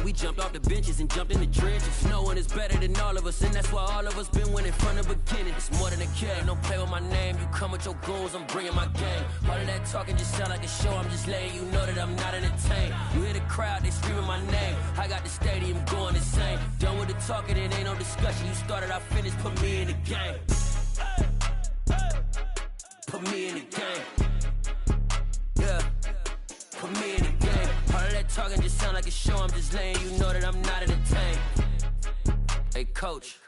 we jumped off the benches and jumped in the trenches. No one is better than all of us, and that's why all of us been winning from the beginning. It's more than a game, don't play with my name. You come with your goons, I'm bringing my game. All of that talking just sound like a show, I'm just letting you know that I'm not entertained. You hear the crowd, they screaming my name. I got the stadium going insane. Done with the talking, it ain't no discussion. You started, I finished, put me in the game. Put me in the game. Yeah, put me in the game. All of that talking just sound like a show, I'm just letting you know that I'm not entertained. Hey coach,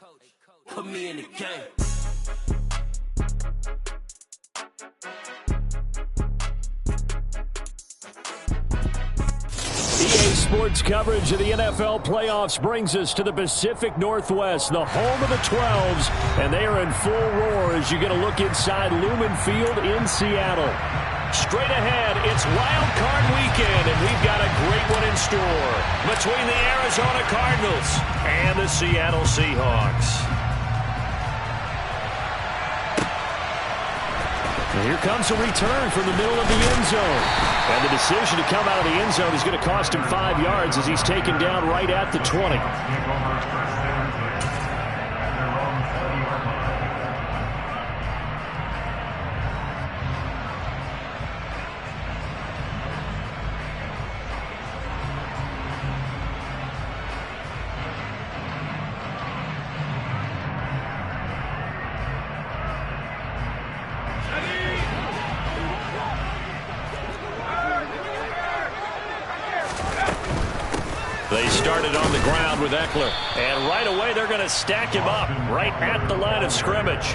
put me in the game. EA Sports coverage of the NFL playoffs brings us to the Pacific Northwest, the home of the 12s, and they are in full roar as you get a look inside Lumen Field in Seattle. Straight ahead, it's Wild Card Weekend, and we've got a great one in store between the Arizona Cardinals and the Seattle Seahawks. And here comes a return from the middle of the end zone. And the decision to come out of the end zone is going to cost him 5 yards as he's taken down right at the 20. They started on the ground with Eckler, and right away they're going to stack him up right at the line of scrimmage.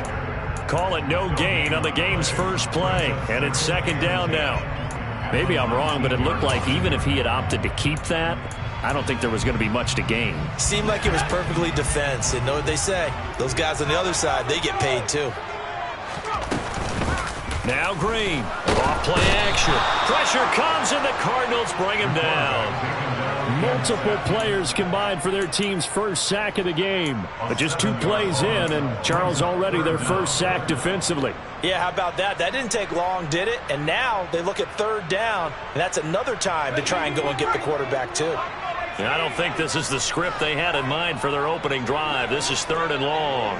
Call it no gain on the game's first play, and it's second down now. Maybe I'm wrong, but it looked like even if he had opted to keep that, I don't think there was going to be much to gain. Seemed like it was perfectly defense, and know what they say. Those guys on the other side, they get paid too. Now Green, off play action. Pressure comes, and the Cardinals bring him down. Multiple players combined for their team's first sack of the game. But just 2 plays in, and Charles already their first sack defensively. Yeah, how about that? That didn't take long, did it? And now they look at third down, and that's another time to try and go and get the quarterback too. I don't think this is the script they had in mind for their opening drive. This is 3rd and long.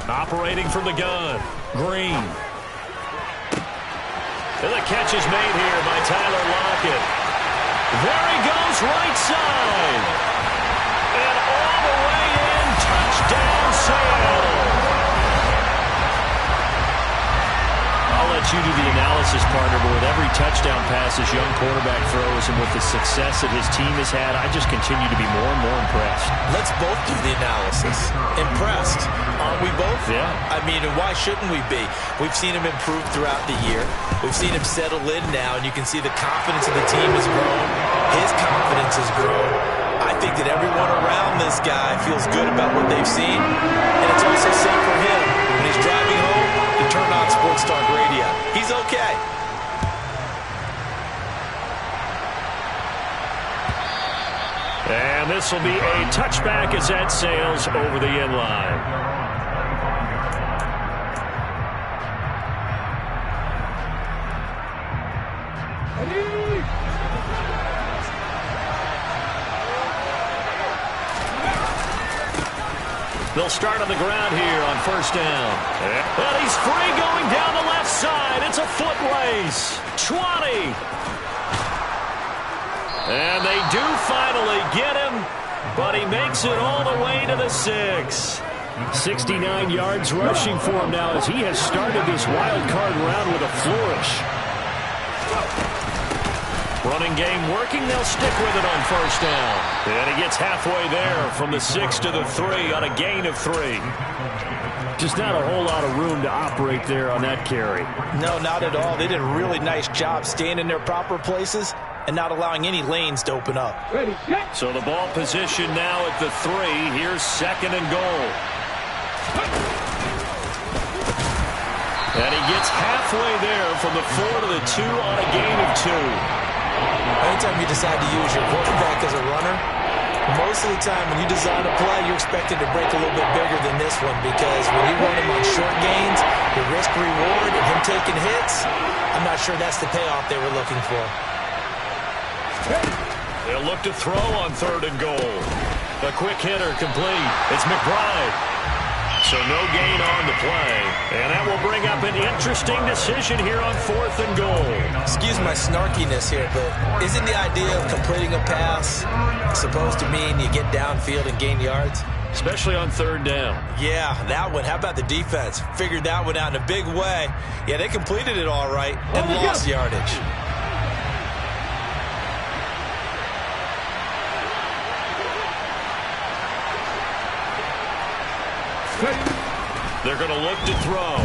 Operating from the gun, Green. And the catch is made here by Tyler Lockett. There he goes, right side. And all the way in, touchdown Seattle. I'll let you do the analysis, partner, but with every touchdown pass his young quarterback throws and with the success that his team has had, I just continue to be more and more impressed. Let's both do the analysis. Impressed. Aren't we both? Yeah. I mean, and why shouldn't we be? We've seen him improve throughout the year. We've seen him settle in now, and you can see the confidence of the team has grown. His confidence has grown. I think that everyone around this guy feels good about what they've seen, and it's also safe for him. When he's driving home, you turn on Sports Talk Radio. He's okay. And this will be a touchback as that sails over the end line. They'll start on the ground here on first down. And he's free going down the left side. It's a foot race. 20. And they do finally get him, but he makes it all the way to the 6. 69 yards rushing for him now as he has started this wild card round with a flourish. Running game working. They'll stick with it on first down. And he gets halfway there from the 6 to the 3 on a gain of 3. Just not a whole lot of room to operate there on that carry. No, not at all. They did a really nice job staying in their proper places and not allowing any lanes to open up. So the ball position now at the 3. Here's 2nd and goal. And he gets halfway there from the 4 to the 2 on a gain of 2. Anytime you decide to use your quarterback as a runner, most of the time when you design a play, you're expected to break a little bit bigger than this one, because when you run him on short gains, the risk-reward and him taking hits, I'm not sure that's the payoff they were looking for. They'll look to throw on 3rd and goal. A quick hitter complete. It's McBride. So no gain on the play. And that will bring up an interesting decision here on 4th and goal. Excuse my snarkiness here, but isn't the idea of completing a pass supposed to mean you get downfield and gain yards? Especially on 3rd down. Yeah, that one. How about the defense? Figured that one out in a big way. Yeah, they completed it all right and lost yardage. They're going to look to throw.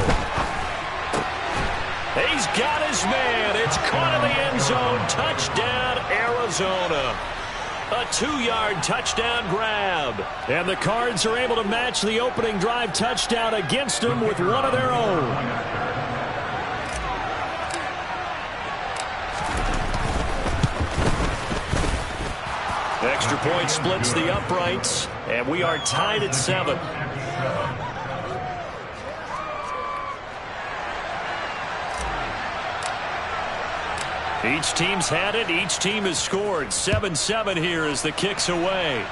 He's got his man. It's caught in the end zone. Touchdown, Arizona. A 2-yard touchdown grab. And the Cards are able to match the opening drive touchdown against them with one of their own. Extra point splits the uprights, and we are tied at 7. Each team's had it. Each team has scored. 7-7 here as the kick's away.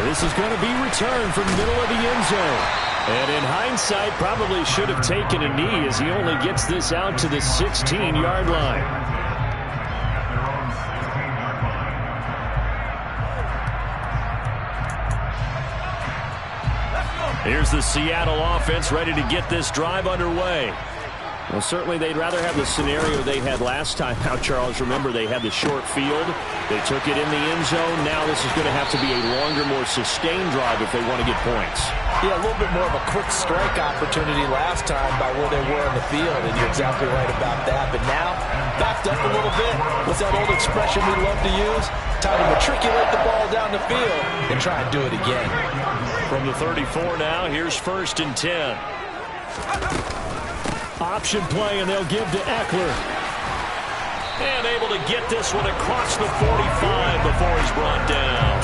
This is going to be returned from the middle of the end zone. And in hindsight, probably should have taken a knee as he only gets this out to the 16-yard line. Here's the Seattle offense ready to get this drive underway. Well, certainly they'd rather have the scenario they had last time out, Charles. Remember, they had the short field. They took it in the end zone. Now this is going to have to be a longer, more sustained drive if they want to get points. Yeah, a little bit more of a quick strike opportunity last time by where they were on the field, and you're exactly right about that. But now, backed up a little bit. What's that old expression we love to use? Time to matriculate the ball down the field and try and do it again. From the 34 now, here's 1st and 10. Option play, and they'll give to Eckler. And able to get this one across the 45 before he's brought down.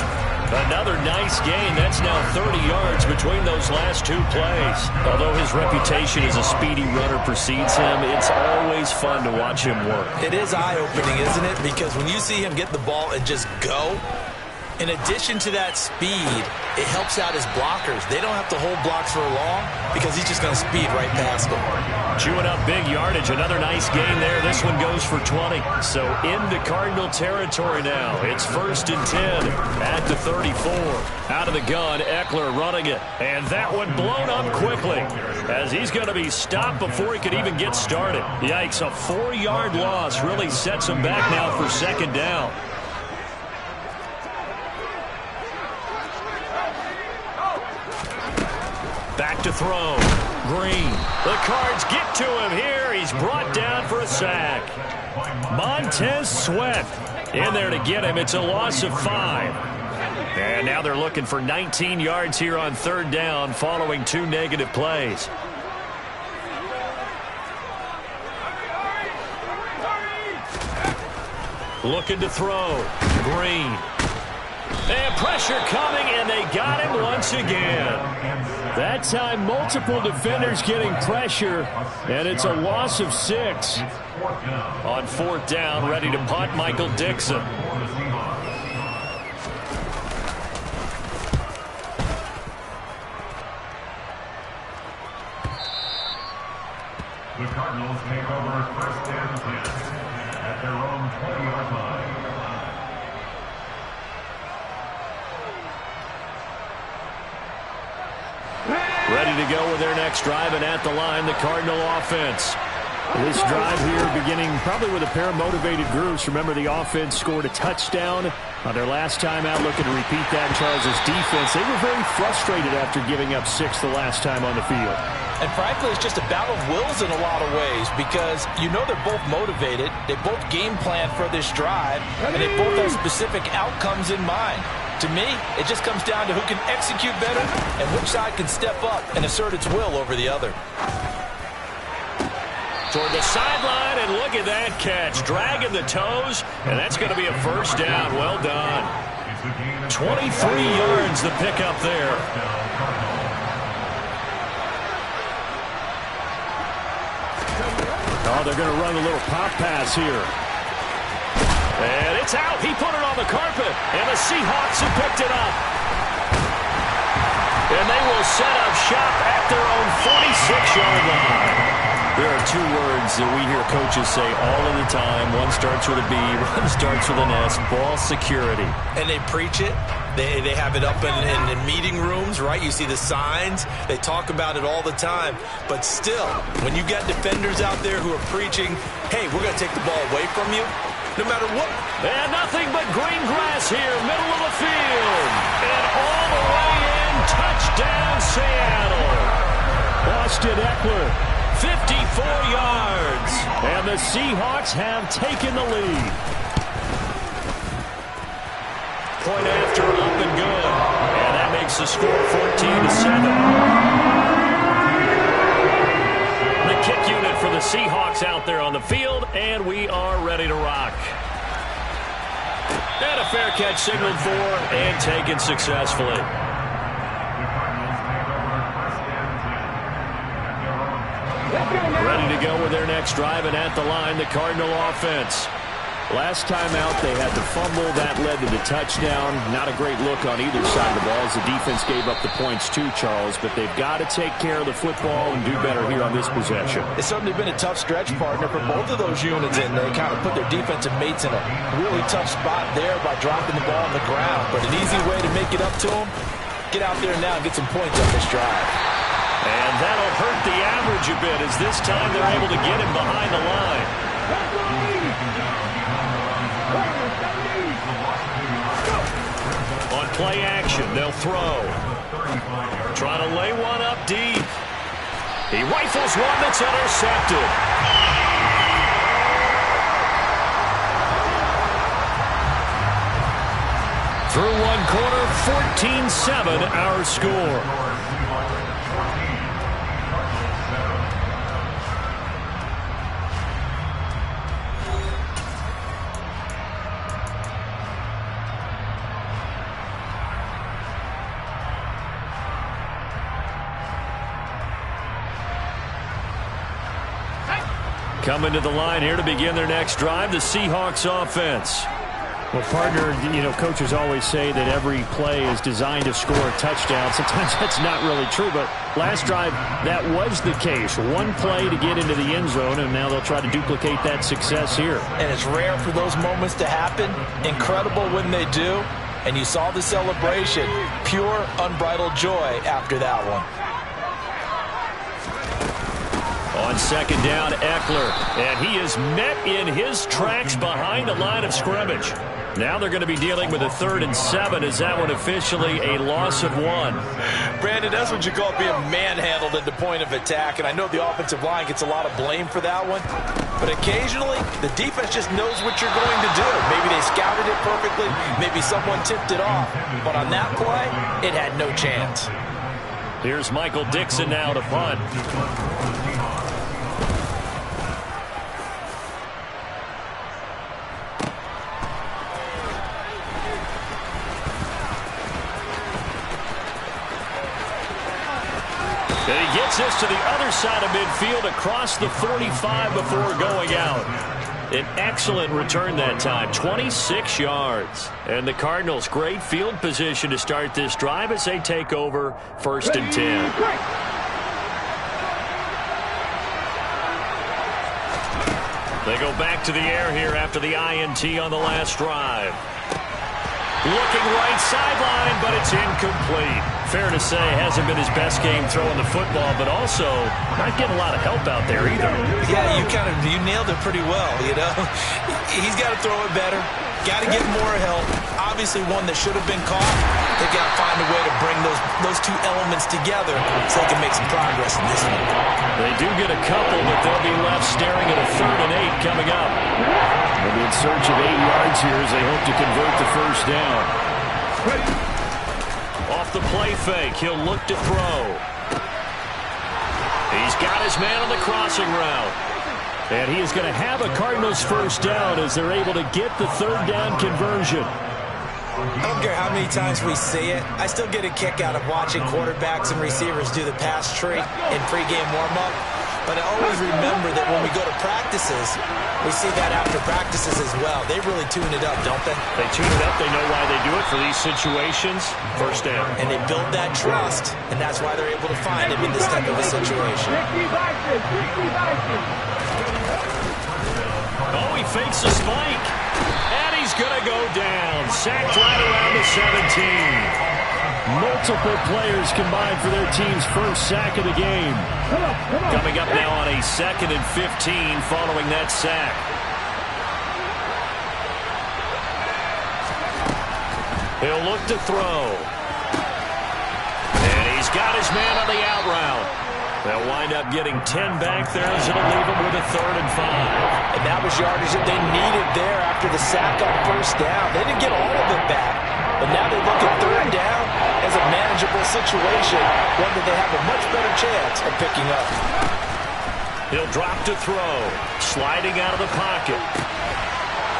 Another nice gain. That's now 30 yards between those last 2 plays. Although his reputation as a speedy runner precedes him, it's always fun to watch him work. It is eye-opening, isn't it? Because when you see him get the ball and just go, in addition to that speed, it helps out his blockers. They don't have to hold blocks for long because he's just going to speed right past them. Chewing up big yardage. Another nice gain there. This one goes for 20. So into Cardinal territory now. It's 1st and 10 at the 34. Out of the gun, Eckler running it. And that one blown up quickly as he's going to be stopped before he could even get started. Yikes, a 4-yard loss really sets him back now for 2nd down. Back to throw. Green. The Cards get to him here. He's brought down for a sack. Montez Sweat in there to get him. It's a loss of 5. And now they're looking for 19 yards here on 3rd down following 2 negative plays. Looking to throw. Green. And pressure coming, and they got him once again. That time, multiple defenders getting pressure, and it's a loss of 6. On 4th down, ready to punt, Michael Dixon. The Cardinals take over 1st and 10 at their own 20-yard line. Ready to go with their next drive, and at the line, the Cardinal offense. This drive here beginning probably with a pair of motivated groups. Remember, the offense scored a touchdown on their last time out. Looking to repeat that. Charles' defense, they were very frustrated after giving up 6 the last time on the field. And frankly, it's just a battle of wills in a lot of ways because you know they're both motivated. They both game plan for this drive, and they both have specific outcomes in mind. To me, it just comes down to who can execute better and which side can step up and assert its will over the other. Toward the sideline, and look at that catch. Dragging the toes, and that's going to be a 1st down. Well done. 23 yards the pickup there. Oh, they're going to run a little pop pass here. It's out. He put it on the carpet, and the Seahawks have picked it up. And they will set up shop at their own 46-yard line. There are two words that we hear coaches say all of the time. One starts with a B, one starts with an S, ball security. And they preach it. They have it up in meeting rooms, right? You see the signs. They talk about it all the time. But still, when you got defenders out there who are preaching, hey, we're going to take the ball away from you, no matter what. And nothing but green grass here, middle of the field. And all the way in, touchdown Seattle. Austin Eckler, 54 yards. And the Seahawks have taken the lead. Point after, up and good. And that makes the score 14-7. The kick unit for the Seahawks out there on the field, and we are ready to rock. And a fair catch signaled for and taken successfully. Ready to go with their next drive, and at the line, the Cardinal offense. Last time out, they had the fumble. That led to the touchdown. Not a great look on either side of the ball as the defense gave up the points too, Charles. But they've got to take care of the football and do better here on this possession. It's certainly been a tough stretch, partner, for both of those units. And they kind of put their defensive mates in a really tough spot there by dropping the ball on the ground. But an easy way to make it up to them, get out there now and get some points on this drive. And that'll hurt the average a bit as this time they're able to get him behind the line. On play action, they'll throw. Trying to lay one up deep. He rifles one that's intercepted. Through one quarter, 14-7 our score. Coming to the line here to begin their next drive, the Seahawks offense. Well, partner, coaches always say that every play is designed to score a touchdown. Sometimes that's not really true, but last drive, that was the case. One play to get into the end zone, and now they'll try to duplicate that success here. And it's rare for those moments to happen. Incredible when they do. And you saw the celebration. Pure, unbridled joy after that one. On second down, Eckler, and he is met in his tracks behind the line of scrimmage. Now they're going to be dealing with a 3rd and 7. Is that one officially a loss of 1? Brandon, that's what you call being manhandled at the point of attack, and I know the offensive line gets a lot of blame for that one, but occasionally the defense just knows what you're going to do. Maybe they scouted it perfectly, maybe someone tipped it off, but on that play, it had no chance. Here's Michael Dixon now to punt. And he gets this to the other side of midfield across the 45 before going out. An excellent return that time, 26 yards. And the Cardinals, great field position to start this drive as they take over 1st and 10. They go back to the air here after the INT on the last drive. Looking right sideline, but it's incomplete. Fair to say, hasn't been his best game throwing the football, but also not getting a lot of help out there either. Yeah, you nailed it pretty well, He's got to throw it better. Got to get more help. Obviously one that should have been caught. They got to find a way to bring those two elements together so they can make some progress in this one. They do get a couple, but they'll be left staring at a 3rd and 8 coming up. They'll be in search of 8 yards here as they hope to convert the 1st down. Off the play fake, he'll look to throw. He's got his man on the crossing route. And he is going to have a Cardinals 1st down as they're able to get the 3rd down conversion. I don't care how many times we see it. I still get a kick out of watching quarterbacks and receivers do the pass tree in pregame warm-up. But I always remember that when we go to practices, we see that after practices as well. They really tune it up, don't they? They tune it up. They know why they do it for these situations. First down. And they build that trust, and that's why they're able to find him in this type of a situation. Oh, he fakes a spike. And he's going to go down. Sacked right around the 17. Multiple players combined for their team's first sack of the game. Coming up now on a 2nd and 15 following that sack. He'll look to throw. And he's got his man on the out route. They'll wind up getting 10 back there as it'll leave them with a 3rd and 5. And that was yardage that they needed there after the sack on first down. They didn't get all of it back, but now they look at 3rd down as a manageable situation, one that they have a much better chance of picking up. He'll drop to throw, sliding out of the pocket.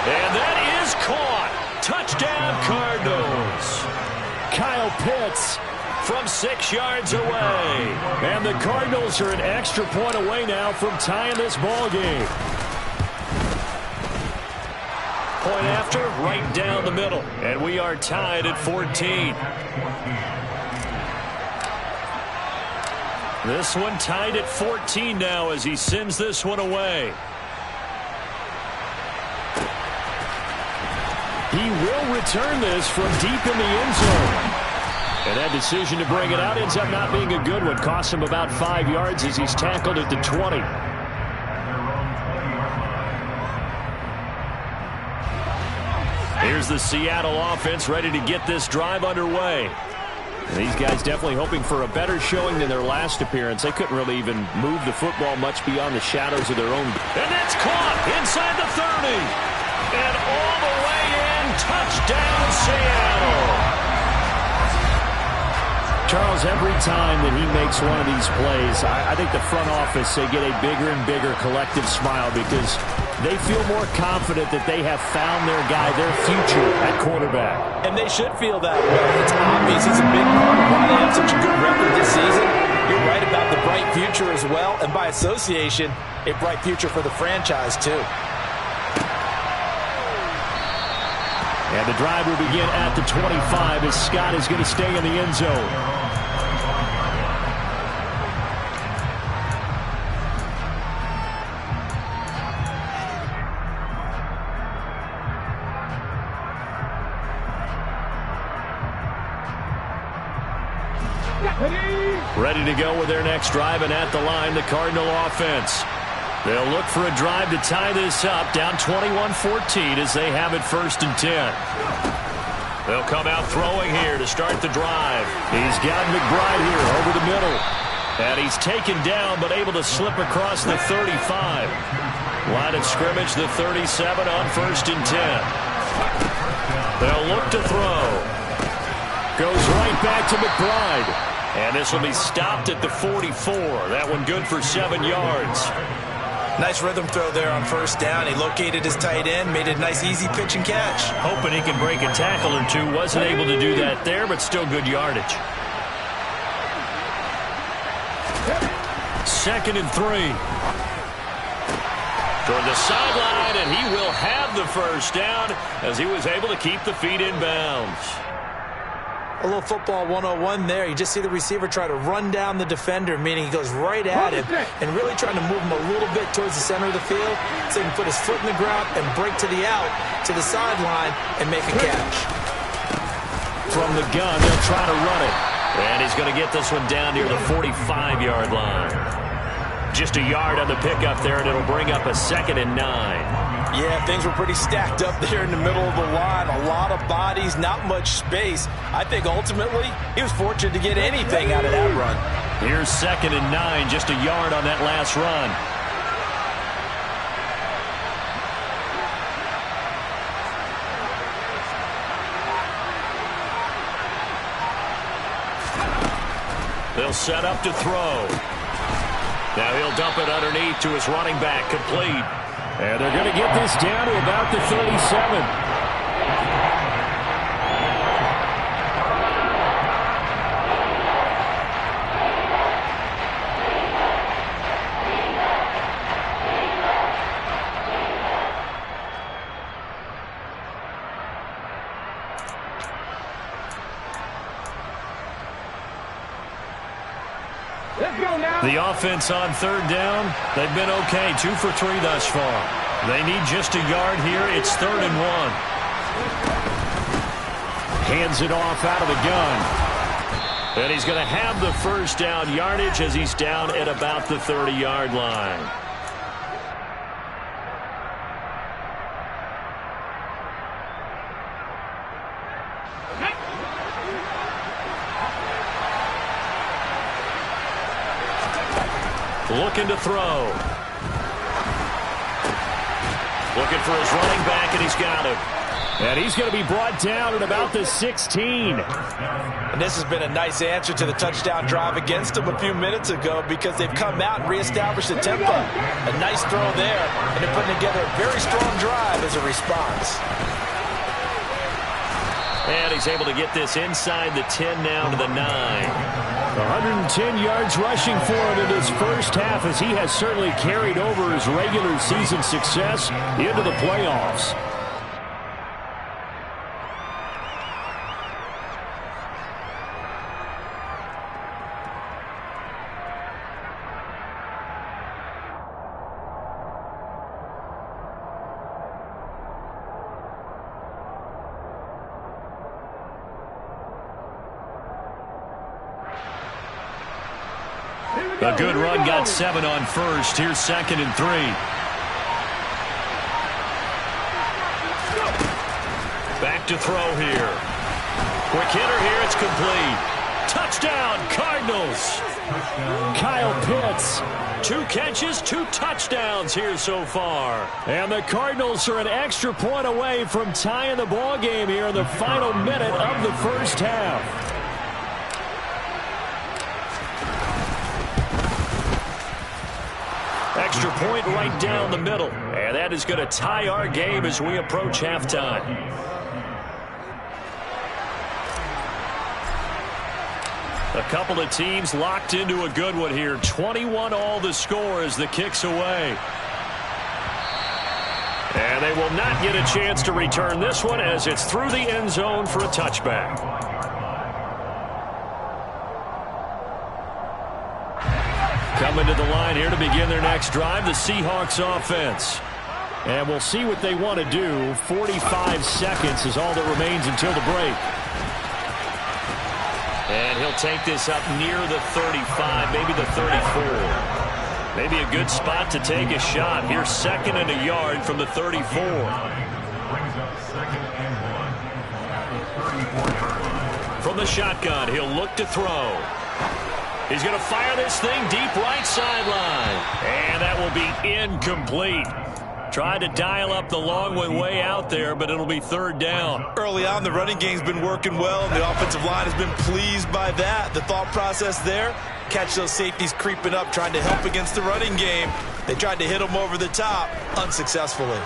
And that is caught. Touchdown, Cardinals. Kyle Pitts from 6 yards away. And the Cardinals are an extra point away now from tying this ball game. Point after, right down the middle. And we are tied at 14. This one tied at 14 now as he sends this one away. He will return this from deep in the end zone. And that decision to bring it out ends up not being a good one. Costs him about 5 yards as he's tackled at the 20. Here's the Seattle offense ready to get this drive underway. And these guys definitely hoping for a better showing than their last appearance. They couldn't really even move the football much beyond the shadows of their own. And that's caught inside the 30. And all the way in. Touchdown, Seattle. Charles, every time that he makes one of these plays, I think the front office, they get a bigger and bigger collective smile because they feel more confident that they have found their guy, their future at quarterback. And they should feel that way. It's obvious he's a big part of why they have such a good record this season. You're right about the bright future as well, and by association, a bright future for the franchise too. And the drive will begin at the 25 as Scott is going to stay in the end zone. Ready to go with their next drive, and at the line, the Cardinal offense. They'll look for a drive to tie this up, down 21-14 as they have it 1st and 10. They'll come out throwing here to start the drive. He's got McBride here over the middle. And he's taken down but able to slip across the 35. Line of scrimmage, the 37 on 1st and 10. They'll look to throw. Goes right back to McBride. And this will be stopped at the 44. That one good for 7 yards. Nice rhythm throw there on 1st down. He located his tight end, made a nice easy pitch and catch. Hoping he can break a tackle or two. Wasn't able to do that there, but still good yardage. 2nd and 3. Toward the sideline, and he will have the 1st down as he was able to keep the feet in bounds. A little football 101 there. You just see the receiver try to run down the defender, meaning he goes right at him and really trying to move him a little bit towards the center of the field so he can put his foot in the ground and break to the out, to the sideline, and make a catch. From the gun, they'll try to run it. And he's going to get this one down near the 45-yard line. Just a yard on the pickup there, and it'll bring up a 2nd and 9. Yeah, things were pretty stacked up there in the middle of the line. A lot of bodies, not much space. I think ultimately he was fortunate to get anything out of that run. Here's 2nd and 9, just a yard on that last run. They'll set up to throw. Now he'll dump it underneath to his running back, complete. And they're going to get this down to about the 37. The offense on third down, they've been okay. 2 for 3 thus far. They need just a yard here. It's 3rd and 1. Hands it off out of the gun. And he's going to have the first down yardage as he's down at about the 30-yard line. Looking to throw. Looking for his running back, and he's got him. And he's going to be brought down at about the 16. And this has been a nice answer to the touchdown drive against them a few minutes ago because they've come out and reestablished the tempo. A nice throw there, and they're putting together a very strong drive as a response. And he's able to get this inside the 10 now to the 9. 110 yards rushing for him in his first half as he has certainly carried over his regular season success into the playoffs. A good run, got 7 on first. Here's 2nd and 3. Back to throw here. Quick hitter here, it's complete. Touchdown, Cardinals. Kyle Pitts. 2 catches, 2 touchdowns here so far. And the Cardinals are an extra point away from tying the ball game here in the final minute of the first half. Extra point right down the middle. And that is going to tie our game as we approach halftime. A couple of teams locked into a good one here. 21 all the score as the kick's away. And they will not get a chance to return this one as it's through the end zone for a touchback. Coming to the line here to begin their next drive, the Seahawks offense. And we'll see what they want to do. 45 seconds is all that remains until the break. And he'll take this up near the 35, maybe the 34. Maybe a good spot to take a shot. Here's 2nd and a yard from the 34. Brings up 2nd and 1. From the shotgun, he'll look to throw. He's going to fire this thing deep right sideline. And that will be incomplete. Tried to dial up the long one way out there, but it'll be 3rd down. Early on, the running game's been working well, and the offensive line has been pleased by that. The thought process there, catch those safeties creeping up, trying to help against the running game. They tried to hit them over the top, unsuccessfully.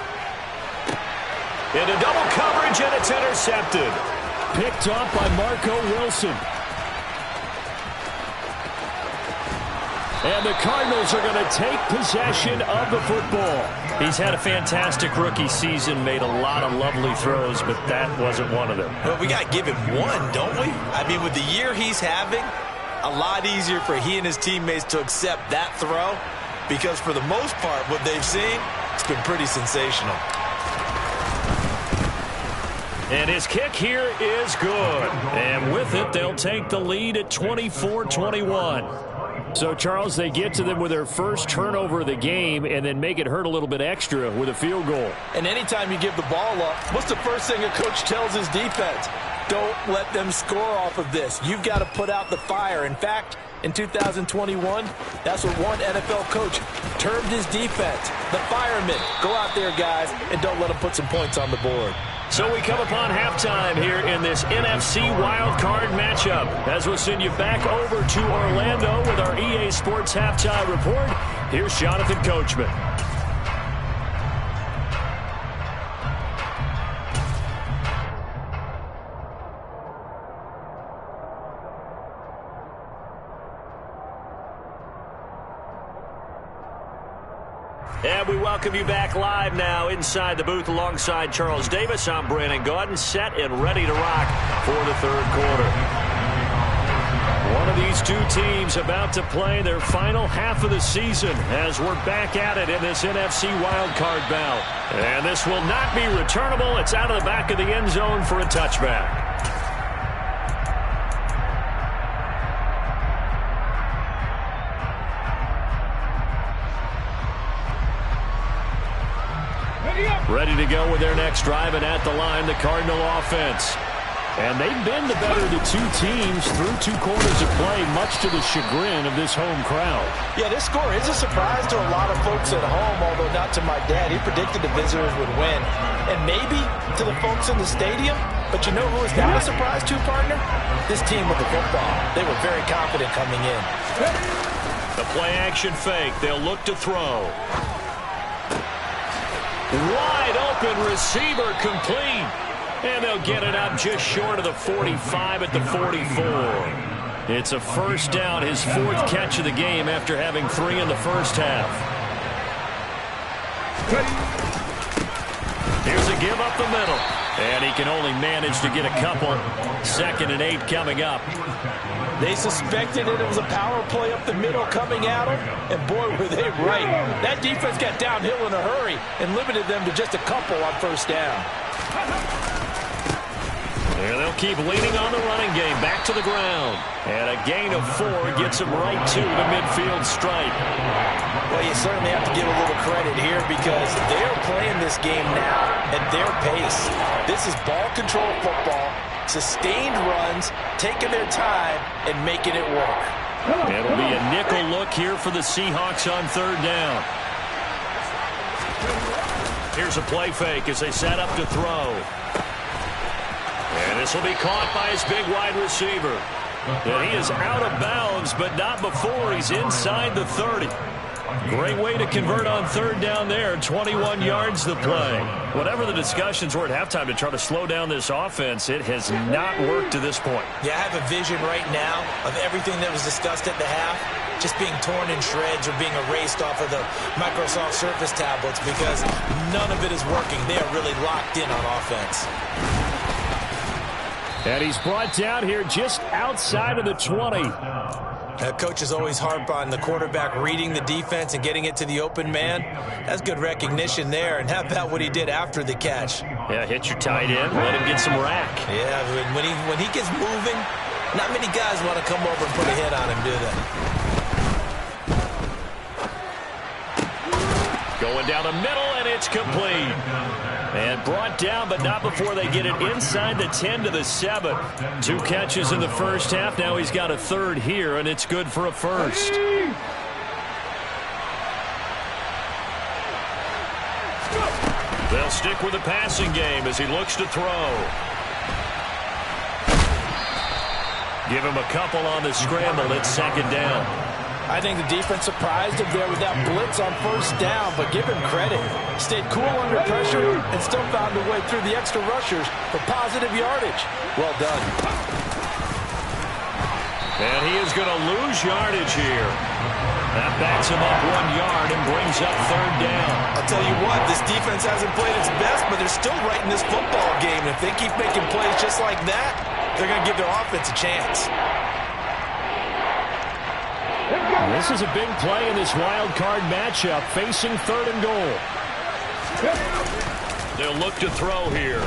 Into double coverage, and it's intercepted. Picked up by Marco Wilson. And the Cardinals are going to take possession of the football. He's had a fantastic rookie season, made a lot of lovely throws, but that wasn't one of them. Well, we got to give him one, don't we? I mean, with the year he's having, a lot easier for he and his teammates to accept that throw because for the most part, what they've seen, it's been pretty sensational. And his kick here is good. And with it, they'll take the lead at 24-21. So, Charles, they get to them with their first turnover of the game and then make it hurt a little bit extra with a field goal. And anytime you give the ball up, what's the first thing a coach tells his defense? Don't let them score off of this. You've got to put out the fire. In fact, in 2021, that's what one NFL coach termed his defense. The firemen. Go out there, guys, and don't let them put some points on the board. So we come upon halftime here in this NFC wildcard matchup as we'll send you back over to Orlando with our EA Sports Halftime Report. Here's Jonathan Coachman. And we welcome you back live now inside the booth alongside Charles Davis. I'm Brandon Gaudin, set and ready to rock for the third quarter. One of these two teams about to play their final half of the season as we're back at it in this NFC wildcard bout. And this will not be returnable. It's out of the back of the end zone for a touchback. Ready to go with their next drive, and at the line, the Cardinal offense. And they've been the better of the two teams through 2 quarters of play, much to the chagrin of this home crowd. Yeah, this score is a surprise to a lot of folks at home, although not to my dad. He predicted the visitors would win. And maybe to the folks in the stadium, but you know who is not a surprise to, partner? This team with the football. They were very confident coming in. The play-action fake. They'll look to throw. Wide open receiver, complete. And they'll get it up just short of the 45 at the 44. It's a first down, his 4th catch of the game after having 3 in the first half. Here's a give up the middle. And he can only manage to get a couple. 2nd and 8 coming up. They suspected that it was a power play up the middle coming at them, and boy, were they right. That defense got downhill in a hurry and limited them to just a couple on first down. And they'll keep leaning on the running game, back to the ground. And a gain of 4 gets them right to the midfield stripe. Well, you certainly have to give a little credit here because they're playing this game now at their pace. This is ball control football. Sustained runs, taking their time, and making it work. It'll be a nickel look here for the Seahawks on 3rd down. Here's a play fake as they set up to throw. And this will be caught by his big wide receiver. And he is out of bounds, but not before he's inside the 30. Great way to convert on 3rd down there. 21 yards the play. Whatever the discussions were at halftime to try to slow down this offense, it has not worked to this point. Yeah, I have a vision right now of everything that was discussed at the half just being torn in shreds or being erased off of the Microsoft Surface tablets because none of it is working. They are really locked in on offense. And he's brought down here just outside of the 20. Coaches always harp on the quarterback reading the defense and getting it to the open man. That's good recognition there. And how about what he did after the catch? Yeah, hit your tight end, let him get some rack. Yeah, when he gets moving, not many guys want to come over and put a hit on him, do they? Going down the middle, and it's complete. And brought down, but not before they get it inside the 10 to the 7. 2 catches in the first half. Now he's got a 3rd here, and it's good for a 1st. They'll stick with the passing game as he looks to throw. Give him a couple on the scramble. It's 2nd down. I think the defense surprised him there with that blitz on first down, but give him credit. Stayed cool under pressure and still found a way through the extra rushers for positive yardage. Well done. And he is going to lose yardage here. That backs him up 1 yard and brings up 3rd down. I'll tell you what, this defense hasn't played its best, but they're still right in this football game. If they keep making plays just like that, they're going to give their offense a chance. This is a big play in this wild card matchup, facing 3rd and goal. They'll look to throw here.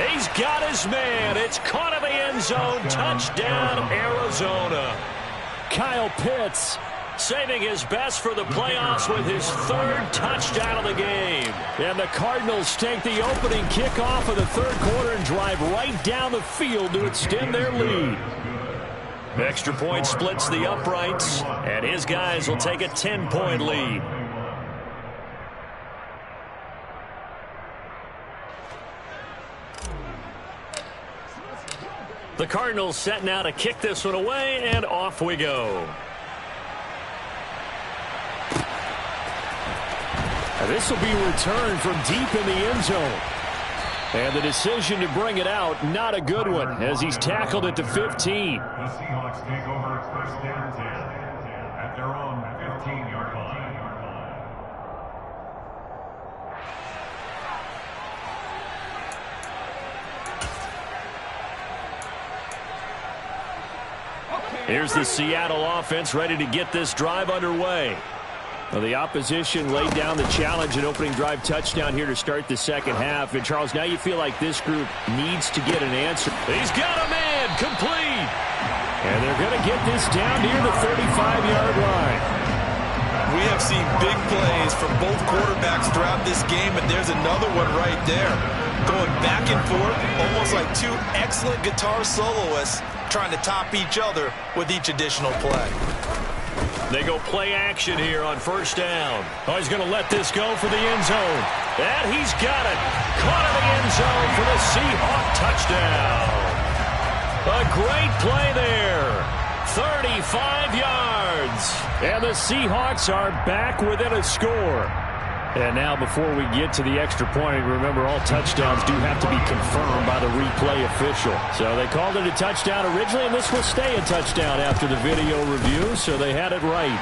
He's got his man. It's caught in the end zone. Touchdown, Arizona. Kyle Pitts saving his best for the playoffs with his 3rd touchdown of the game. And the Cardinals take the opening kickoff of the 3rd quarter and drive right down the field to extend their lead. Extra point splits the uprights, and his guys will take a 10-point lead. The Cardinals set now to kick this one away, and off we go. And this will be returned from deep in the end zone. And the decision to bring it out, not a good one, as he's tackled it to 15. The Seahawks take over 1st and 10 at their own 15-yard line. Here's the Seattle offense ready to get this drive underway. Well, the opposition laid down the challenge, an opening drive touchdown here to start the second half. And, Charles, now you feel like this group needs to get an answer. He's got a man, complete. And they're going to get this down near the 35-yard line. We have seen big plays from both quarterbacks throughout this game, and there's another one right there. Going back and forth, almost like two excellent guitar soloists trying to top each other with each additional play. They go play action here on first down. Oh, he's going to let this go for the end zone. And he's got it. Caught in the end zone for the Seahawk touchdown. A great play there. 35 yards. And the Seahawks are back within a score. And now before we get to the extra point, remember all touchdowns do have to be confirmed by the replay official. So they called it a touchdown originally, and this will stay a touchdown after the video review, so they had it right.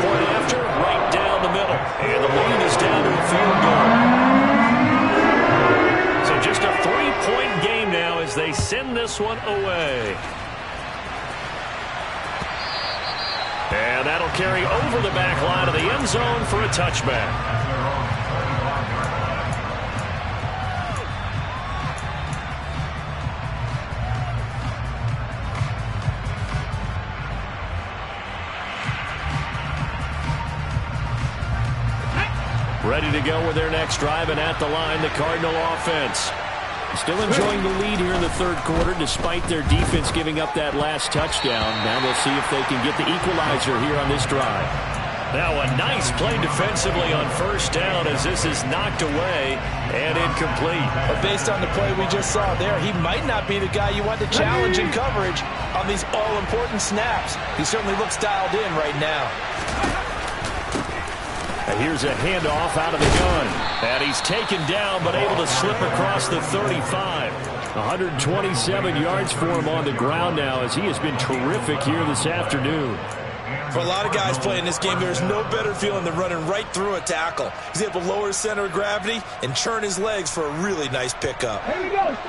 Point after, right down the middle. And the lead is down to a field goal. So just a 3-point game now as they send this one away. And that'll carry over the back line of the end zone for a touchback. Ready to go with their next drive, and at the line, the Cardinal offense. Still enjoying the lead here in the third quarter despite their defense giving up that last touchdown. Now we'll see if they can get the equalizer here on this drive. Now a nice play defensively on first down as this is knocked away and incomplete. But based on the play we just saw there, he might not be the guy you want to challenge in coverage on these all-important snaps. He certainly looks dialed in right now. And here's a handoff out of the gun. And he's taken down but able to slip across the 35. 127 yards for him on the ground now as he has been terrific here this afternoon. For a lot of guys playing this game, there's no better feeling than running right through a tackle. He's able to lower his center of gravity and churn his legs for a really nice pickup.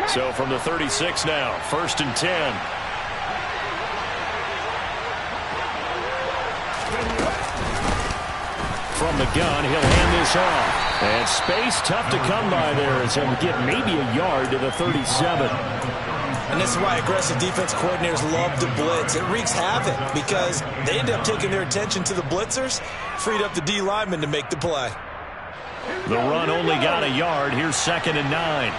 So from the 36 now, 1st and 10. From the gun, he'll hand this off. And space tough to come by there as he'll get maybe a yard to the 37. And this is why aggressive defense coordinators love to blitz. It wreaks havoc because they end up taking their attention to the blitzers, freed up the D lineman to make the play. The run only got a yard. Here's 2nd and 9.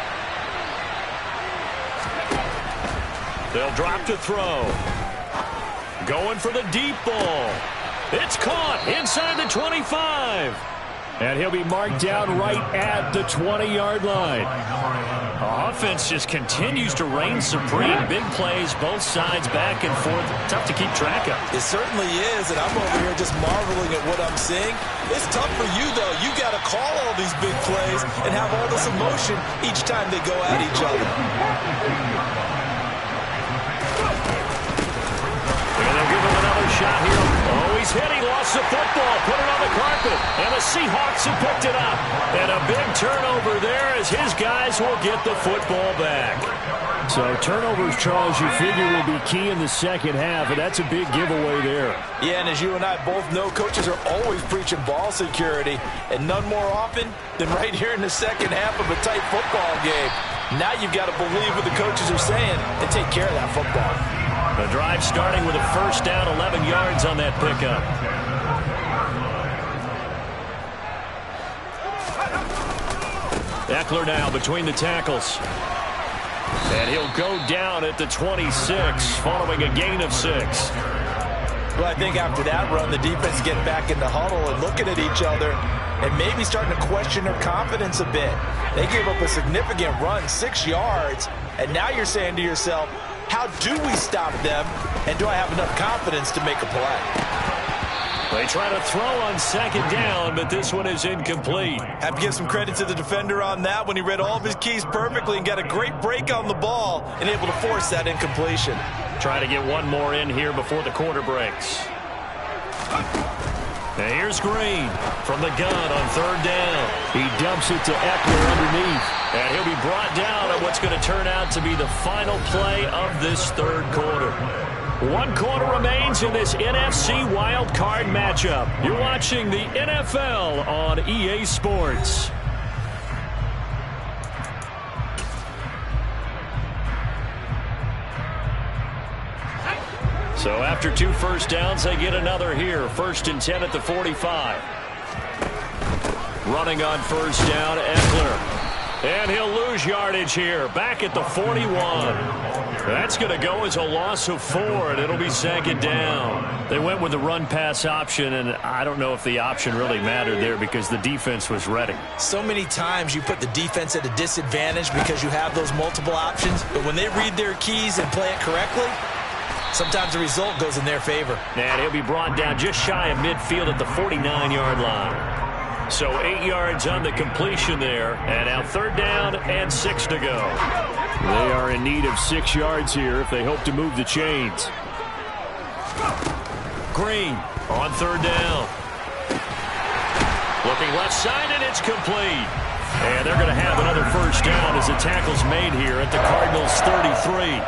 They'll drop to throw. Going for the deep ball. It's caught inside the 25. And he'll be marked down right at the 20-yard line. Offense just continues to reign supreme. Big plays, both sides, back and forth. Tough to keep track of. It certainly is, and I'm over here just marveling at what I'm seeing. It's tough for you, though. You got to call all these big plays and have all this emotion each time they go at each other. And they'll give him another shot here. Oh, he's hit. He lost the football. Put it on the carpet. And the Seahawks have picked it up. And a big turnover there as his guys will get the football back. So turnovers, Charles, you figure will be key in the second half, and that's a big giveaway there. Yeah, and as you and I both know, coaches are always preaching ball security, and none more often than right here in the second half of a tight football game. Now you've got to believe what the coaches are saying and take care of that football. The drive starting with a first down, 11 yards on that pickup. Eckler now between the tackles. And he'll go down at the 26 following a gain of 6. Well, I think after that run, the defense get back in the huddle and looking at each other and maybe starting to question their confidence a bit. They gave up a significant run, 6 yards, and now you're saying to yourself, how do we stop them, and do I have enough confidence to make a play? They try to throw on 2nd down, but this one is incomplete. Have to give some credit to the defender on that when he read all of his keys perfectly and got a great break on the ball and able to force that incompletion. Try to get one more in here before the quarter breaks. Now here's Green from the gun on 3rd down. He dumps it to Eckler underneath. And he'll be brought down on what's going to turn out to be the final play of this third quarter. One quarter remains in this NFC wildcard matchup. You're watching the NFL on EA Sports. So after 2 first downs, they get another here. 1st and 10 at the 45. Running on first down, Eckler. And he'll lose yardage here. Back at the 41. That's going to go as a loss of 4, and it'll be 2nd down. They went with the run-pass option, and I don't know if the option really mattered there because the defense was ready. So many times you put the defense at a disadvantage because you have those multiple options, but when they read their keys and play it correctly, sometimes the result goes in their favor. And he'll be brought down just shy of midfield at the 49-yard line. So 8 yards on the completion there. And now 3rd down and 6 to go. They are in need of 6 yards here if they hope to move the chains. Green on 3rd down. Looking left side, and it's complete. And they're going to have another first down as the tackle's made here at the Cardinals' 33.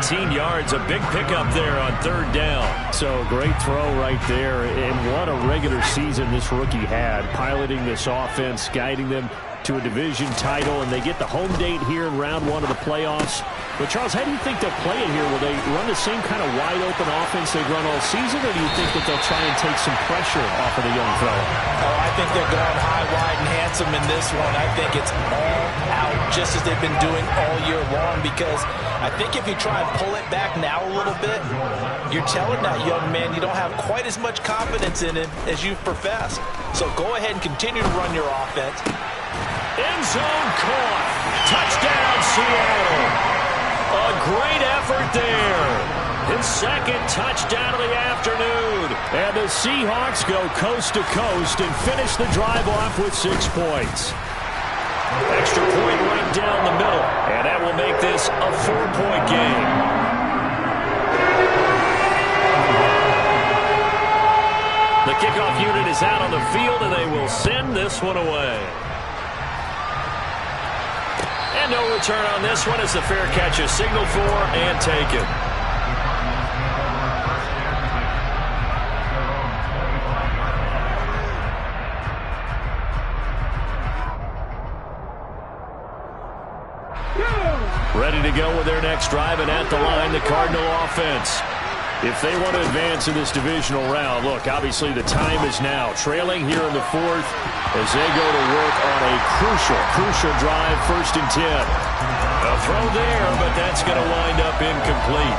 18 yards, a big pickup there on 3rd down. So great throw right there. And what a regular season this rookie had, piloting this offense, guiding them to a division title, and they get the home date here in round 1 of the playoffs. But, Charles, how do you think they'll play it here? Will they run the same kind of wide-open offense they've run all season, or do you think that they'll try and take some pressure off of the young fella? Oh, I think they're going high, wide, and handsome in this one. I think it's all out, just as they've been doing all year long, because I think if you try and pull it back now a little bit, you're telling that young man you don't have quite as much confidence in him as you've professed. So go ahead and continue to run your offense. End zone caught. Touchdown, Seattle. A great effort there. His 2nd touchdown of the afternoon. And the Seahawks go coast to coast and finish the drive off with 6 points. Extra point right down the middle. And that will make this a 4-point game. The kickoff unit is out on the field, and they will send this one away. And no return on this one as the fair catch is signaled for and taken. Ready to go with their next drive, and at the line, the Cardinal offense. If they want to advance in this divisional round, look, obviously the time is now. Trailing here in the 4th as they go to work on a crucial drive, 1st and 10. A throw there, but that's going to wind up incomplete.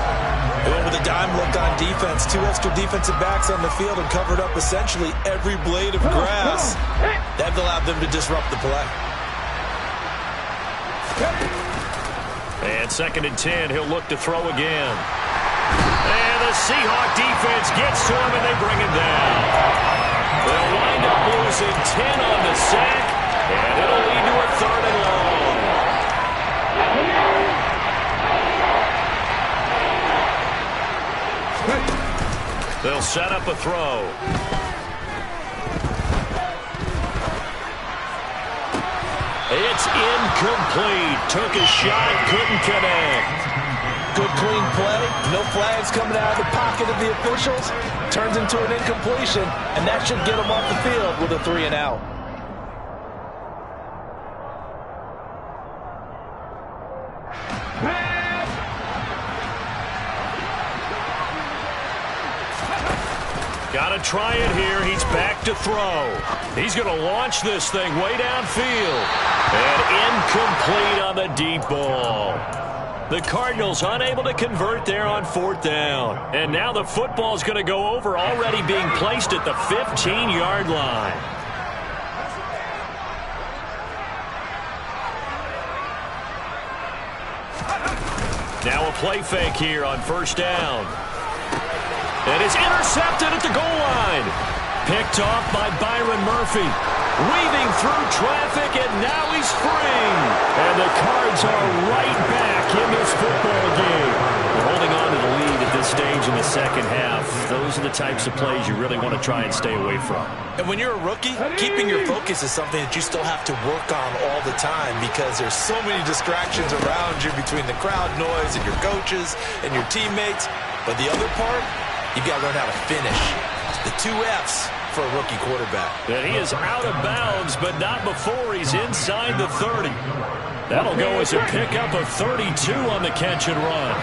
Going with a dime look on defense. 2 extra defensive backs on the field and covered up essentially every blade of grass. That allowed them to disrupt the play. And 2nd and 10, he'll look to throw again. And the Seahawk defense gets to him, and they bring him down. They'll wind up losing 10 on the sack, and it'll lead to a 3rd and long. They'll set up a throw. It's incomplete. Took a shot, couldn't connect. Good, clean play. No flags coming out of the pocket of the officials. Turns into an incompletion, and that should get them off the field with a 3 and out. Got to try it here. He's back to throw. He's going to launch this thing way downfield. And incomplete on the deep ball. The Cardinals unable to convert there on 4th down. And now the football's going to go over, already being placed at the 15-yard line. Now a play fake here on 1st down. And it's intercepted at the goal line. Picked off by Byron Murphy. Weaving through traffic, and now he's free. And the Cards are right back in this football game. They're holding on to the lead at this stage in the second half. Those are the types of plays you really want to try and stay away from. And when you're a rookie, keeping your focus is something that you still have to work on all the time because there's so many distractions around you between the crowd noise and your coaches and your teammates. But the other part, you've got to learn how to finish. The 2 F's for a rookie quarterback. And he is out of bounds, but not before he's inside the 30. That'll go as a pickup of 32 on the catch and run.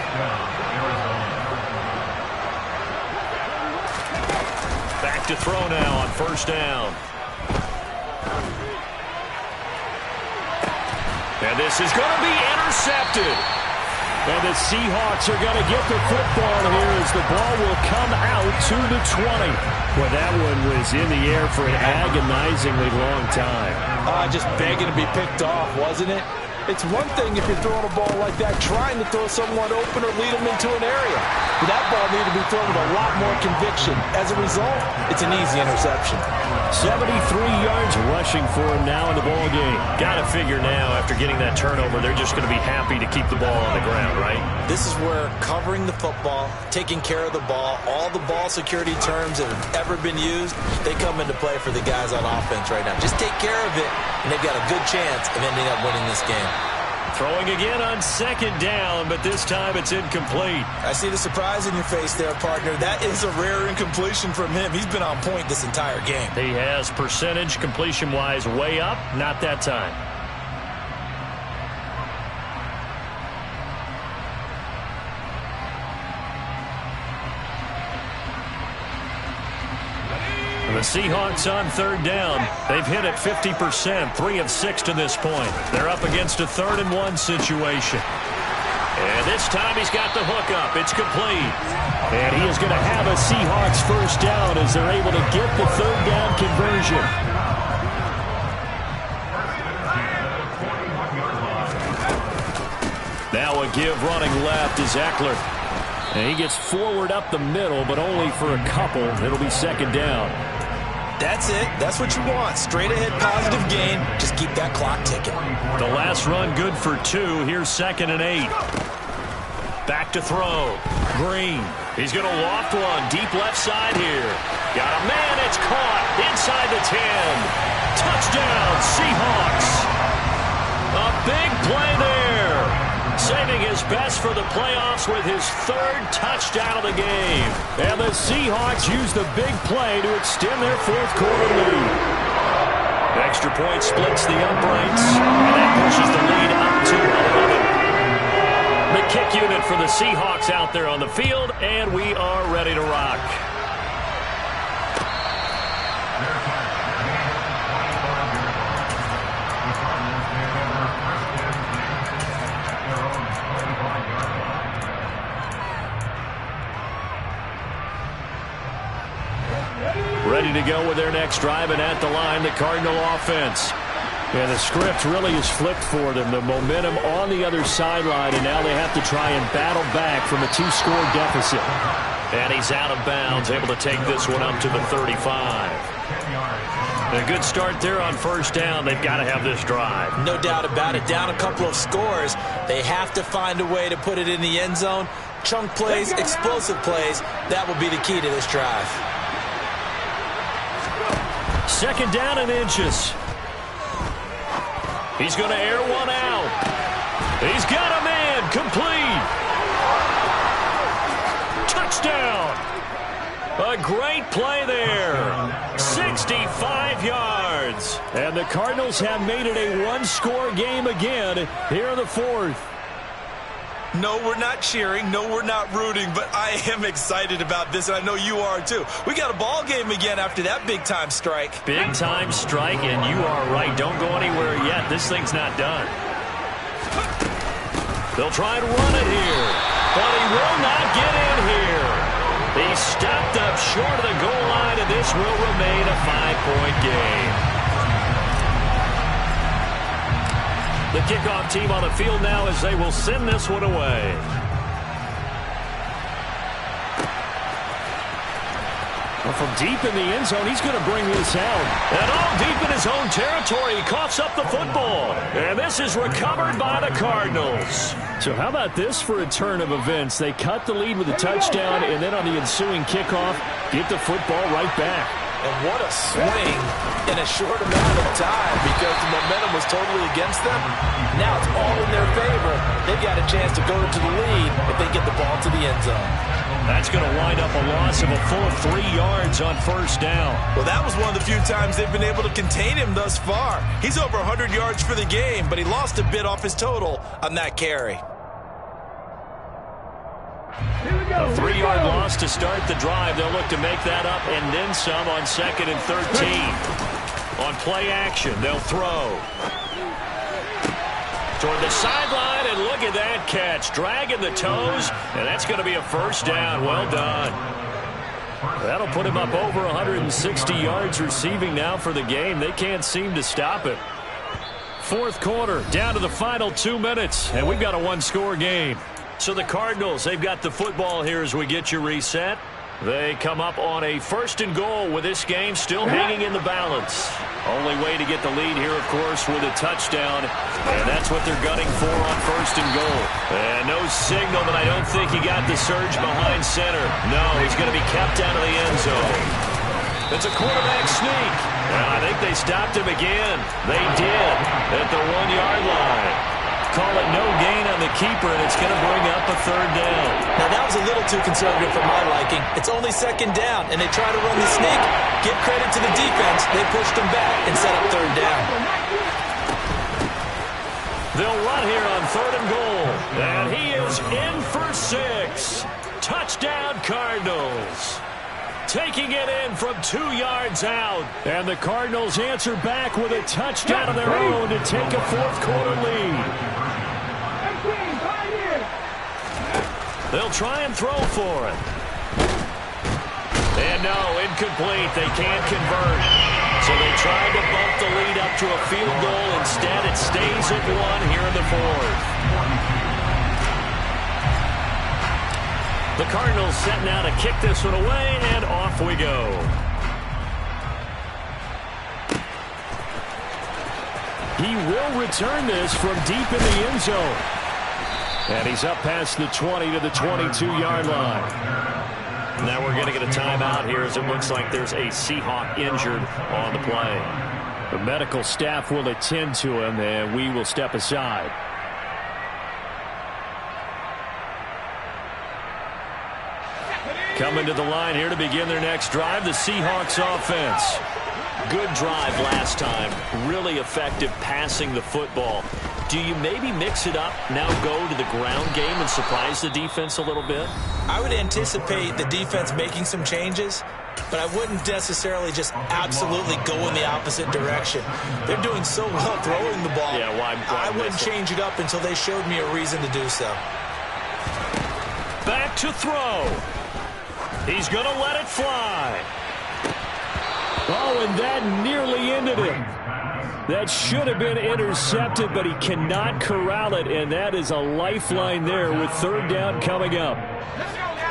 Back to throw now on first down. And this is going to be intercepted. And the Seahawks are going to get the football here as the ball will come out to the 20. Well, that one was in the air for an agonizingly long time. Just begging to be picked off, wasn't it? It's one thing if you're throwing a ball like that, trying to throw someone open or lead them into an area. But that ball needed to be thrown with a lot more conviction. As a result, it's an easy interception. 73 yards rushing for him now in the ball game. Got to figure now, after getting that turnover, they're just going to be happy to keep the ball on the ground, right? This is where covering the football, taking care of the ball, all the ball security terms that have ever been used, they come into play for the guys on offense right now. Just take care of it, and they've got a good chance of ending up winning this game. Throwing again on second down, but this time it's incomplete. I see the surprise in your face there, partner. That is a rare incompletion from him. He's been on point this entire game. He has percentage completion-wise way up, not that time. The Seahawks on third down. They've hit it 50%, 3 of 6 to this point. They're up against a 3rd and 1 situation. And this time he's got the hook up. It's complete. And he is going to have a Seahawks first down as they're able to get the 3rd down conversion. Now a give running left is Eckler. And he gets forward up the middle, but only for a couple. It'll be second down. That's it. That's what you want. Straight ahead positive gain. Just keep that clock ticking. The last run good for 2. Here's 2nd and 8. Back to throw. Green. He's going to loft one. Deep left side here. Got a man. It's caught. Inside the 10. Touchdown, Seahawks. A big play there. Saving his best for the playoffs with his 3rd touchdown of the game. And the Seahawks use the big play to extend their 4th quarter lead. Extra point splits the uprights, and that pushes the lead up to 11. The kick unit for the Seahawks out there on the field, and we are ready to rock. Ready to go with their next drive, and at the line, the Cardinal offense. And the script really is flipped for them. The momentum on the other sideline, and now they have to try and battle back from a 2-score deficit. And he's out of bounds, able to take this one up to the 35. A good start there on first down. They've got to have this drive. No doubt about it. Down a couple of scores. They have to find a way to put it in the end zone. Chunk plays, explosive plays. That will be the key to this drive. Second down and inches. He's going to air one out. He's got a man. Complete. Touchdown. A great play there. 65 yards. And the Cardinals have made it a 1-score game again here in the 4th. No, we're not cheering. No, we're not rooting, but I am excited about this, and I know you are too. We got a ball game again after that big-time strike. Big-time strike, and you are right. Don't go anywhere yet. This thing's not done. They'll try and run it here, but he will not get in here. He stopped up short of the goal line, and this will remain a 5-point game. The kickoff team on the field now as they will send this one away. From deep in the end zone, he's going to bring this out. And all deep in his own territory, he coughs up the football. And this is recovered by the Cardinals. So how about this for a turn of events? They cut the lead with a touchdown, and then on the ensuing kickoff, get the football right back. And what a swing in a short amount of time, because the momentum was totally against them. Now it's all in their favor. They've got a chance to go into the lead if they get the ball to the end zone. That's going to wind up a loss of a full 3 yards on first down. Well, that was one of the few times they've been able to contain him thus far. He's over 100 yards for the game, but he lost a bit off his total on that carry. A 3-yard loss to start the drive. They'll look to make that up and then some on 2nd and 13. On play action, they'll throw. Toward the sideline, and look at that catch. Dragging the toes, and that's going to be a first down. Well done. That'll put him up over 160 yards receiving now for the game. They can't seem to stop it. Fourth quarter, down to the final 2 minutes, and we've got a 1-score game. So the Cardinals, they've got the football here as we get you reset. They come up on a 1st and goal with this game still hanging in the balance. Only way to get the lead here, of course, with a touchdown. And that's what they're gunning for on 1st and goal. And no signal, but I don't think he got the surge behind center. No, he's going to be kept out of the end zone. It's a quarterback sneak. And I think they stopped him again. They did at the 1-yard line. Call it no gain on the keeper, and it's going to bring up a 3rd down. Now, that was a little too conservative for my liking. It's only 2nd down, and they try to run the sneak. Give credit to the defense. They pushed him back and set up 3rd down. They'll run here on 3rd and goal. And he is in for 6. Touchdown, Cardinals. Taking it in from 2 yards out. And the Cardinals answer back with a touchdown of their own to take a 4th quarter lead. They'll try and throw for it. And no, incomplete. They can't convert. So they tried to bump the lead up to a field goal. Instead, it stays at 1 here in the 4th. The Cardinals set now to kick this one away, and off we go. He will return this from deep in the end zone. And he's up past the 20 to the 22-yard line. Now we're going to get a timeout here as it looks like there's a Seahawk injured on the play. The medical staff will attend to him, and we will step aside. Coming to the line here to begin their next drive, the Seahawks offense. Good drive last time. Really effective passing the football. Do you maybe mix it up, now go to the ground game and surprise the defense a little bit? I would anticipate the defense making some changes, but I wouldn't necessarily just absolutely go in the opposite direction. They're doing so well throwing the ball. Yeah, why I wouldn't change it up until they showed me a reason to do so. Back to throw. He's going to let it fly. Oh, and that nearly ended him. That should have been intercepted, but he cannot corral it, and that is a lifeline there with 3rd down coming up.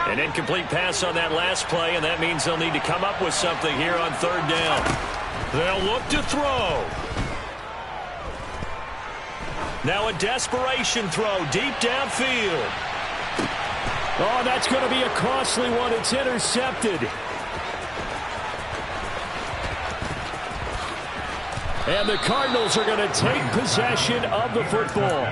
An incomplete pass on that last play, and that means they'll need to come up with something here on 3rd down. They'll look to throw. Now a desperation throw deep downfield. Oh, that's going to be a costly one. It's intercepted. And the Cardinals are going to take possession of the football.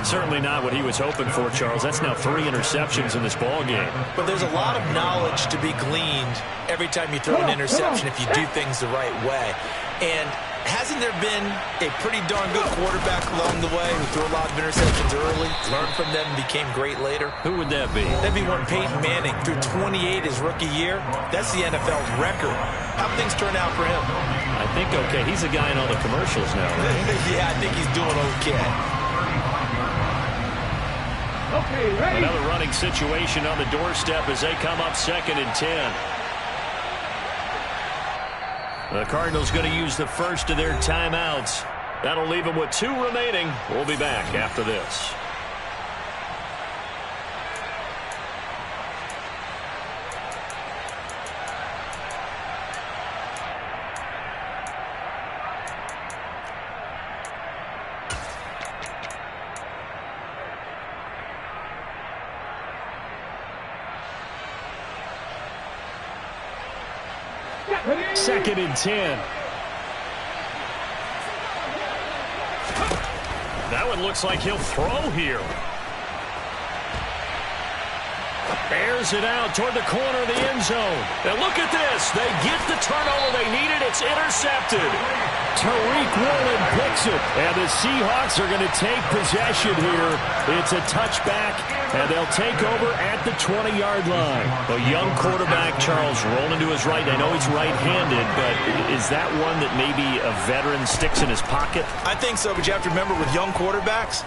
Certainly not what he was hoping for, Charles. That's now 3 interceptions in this ball game. But there's a lot of knowledge to be gleaned every time you throw an interception if you do things the right way. And hasn't there been a pretty darn good quarterback along the way who threw a lot of interceptions early, learned from them, and became great later? Who would that be? That'd be one Peyton Manning. Threw 28 his rookie year. That's the NFL's record. How things turn out for him? I think okay. He's a guy in all the commercials now. Yeah, I think he's doing okay. Okay, ready. Another running situation on the doorstep as they come up 2nd and 10. The Cardinals going to use the first of their timeouts. That'll leave them with 2 remaining. We'll be back after this. 2nd and 10. That one looks like he'll throw here. Bears it out toward the corner of the end zone. And look at this. They get the turnover they needed. It's intercepted. Tariq Woolen picks it. And the Seahawks are going to take possession here. It's a touchback, and they'll take over at the 20-yard line. A young quarterback, Charles, rolling to his right. I know he's right-handed, but is that one that maybe a veteran sticks in his pocket? I think so, but you have to remember with young quarterbacks,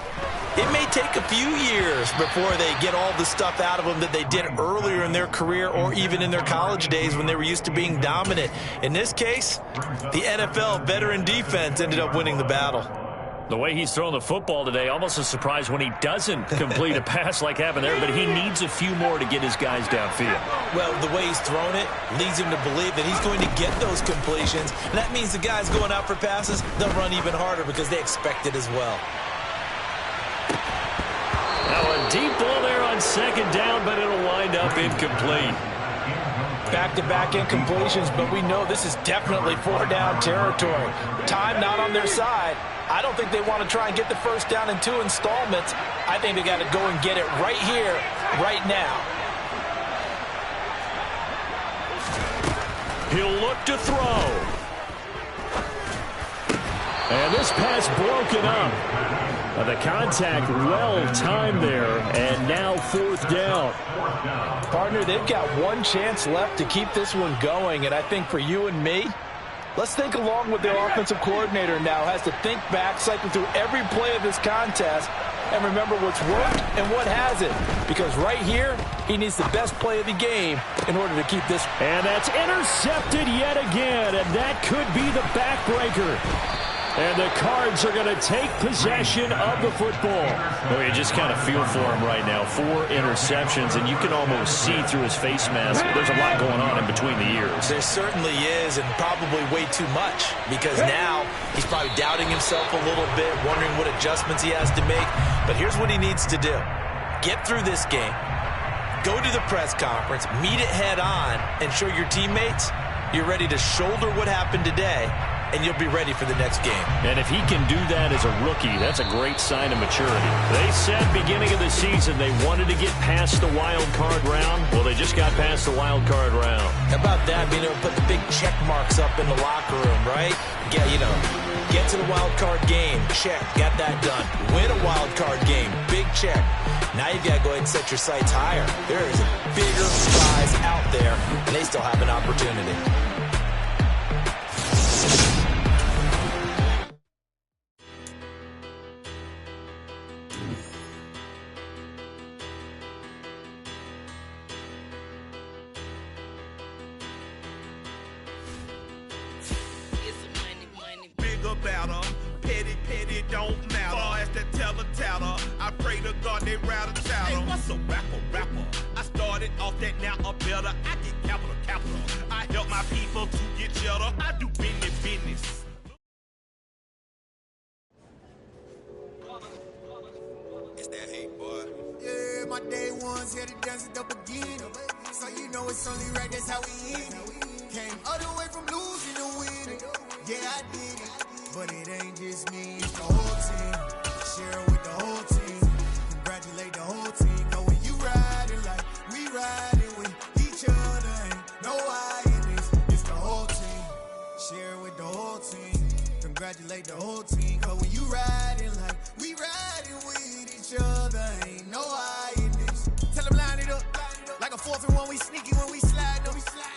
it may take a few years before they get all the stuff out of them that they did earlier in their career or even in their college days when they were used to being dominant. In this case, the NFL veteran defense ended up winning the battle. The way he's throwing the football today, almost a surprise when he doesn't complete a pass like happened there, but he needs a few more to get his guys downfield. Well, the way he's thrown it leads him to believe that he's going to get those completions. And that means the guys going out for passes, they'll run even harder because they expect it as well. Now a deep ball there on 2nd down, but it'll wind up incomplete. Back-to-back incompletions, but we know this is definitely 4-down territory. Time not on their side. I don't think they want to try and get the first down in 2 installments. I think they got to go and get it right here, right now. He'll look to throw. And this pass broken up. The contact well-timed there, and now 4th down. Partner, they've got one chance left to keep this one going, and I think for you and me, let's think along with the offensive coordinator now. Has to think back, cycle through every play of this contest, and remember what's worked and what hasn't. Because right here, he needs the best play of the game in order to keep this. And that's intercepted yet again, and that could be the backbreaker. And the Cards are going to take possession of the football. Oh, you just kind of feel for him right now. 4 interceptions, and you can almost see through his face mask. There's a lot going on in between the ears. There certainly is, and probably way too much, because now he's probably doubting himself a little bit, wondering what adjustments he has to make. But here's what he needs to do. Get through this game. Go to the press conference, meet it head on, and show your teammates you're ready to shoulder what happened today, and you'll be ready for the next game. And if he can do that as a rookie, that's a great sign of maturity. They said beginning of the season they wanted to get past the wild card round. Well, they just got past the wild card round. How about that, being able to put the big check marks up in the locker room, right? Yeah, get to the wild card game, check, got that done. Win a wild card game, big check. Now you've got to go ahead and set your sights higher. There is a bigger prize out there, and they still have an opportunity. Petty don't matter. Far as that teller, I pray to God they rattle chatter. Hey, what's a rapper? I started off that, now I'm better. I get capital. I help my people to get cheddar. I do business. It's that hate, boy. Yeah, my day ones here to dance at the beginning. So you know it's only right, that's how we end it. Came all the way from losing to winning. Yeah, I did it. But it ain't just me, it's the whole team. Share it with the whole team. Congratulate the whole team. Cause when you riding like we riding with each other, ain't no I in this. It's the whole team. Share it with the whole team. Congratulate the whole team. Cause when you riding like we riding with each other, ain't no I in this. Tell them line it up. Like a 4th and 1, we sneaky when we slide up.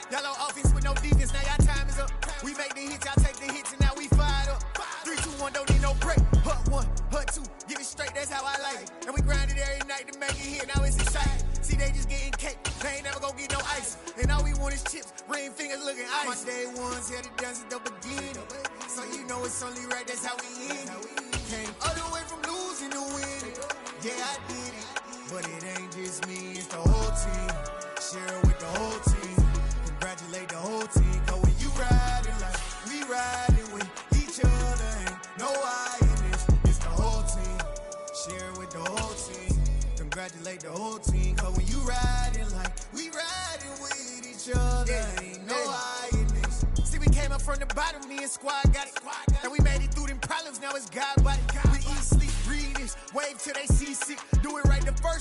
Y'all on offense with no defense, now y'all time is up. We make the hits, y'all take the hits, and now we fired up. 3, 2, 1, don't need no break. Hut 1, hut 2, give it straight, that's how I like it. And we grind it every night to make it hit, now it's exciting. See, they just getting cake, they ain't never gonna get no ice. And all we want is chips, ring fingers looking ice. My day ones here to dance at the beginning. So you know it's only right, that's how we end it. Came all the way from losing to winning. Yeah, I did it. But it ain't just me, it's the whole team. Share it with the whole team. Congratulate the whole team. Cause when you riding like we riding with each other, ain't no I in this. It's the whole team. Share it with the whole team. Congratulate the whole team. Cause when you riding like we riding with each other, ain't no I in this. squad got it. And we made it through them problems, now it's God body. We eat, sleep, breathe this. Wave till they see sick. Do it right the first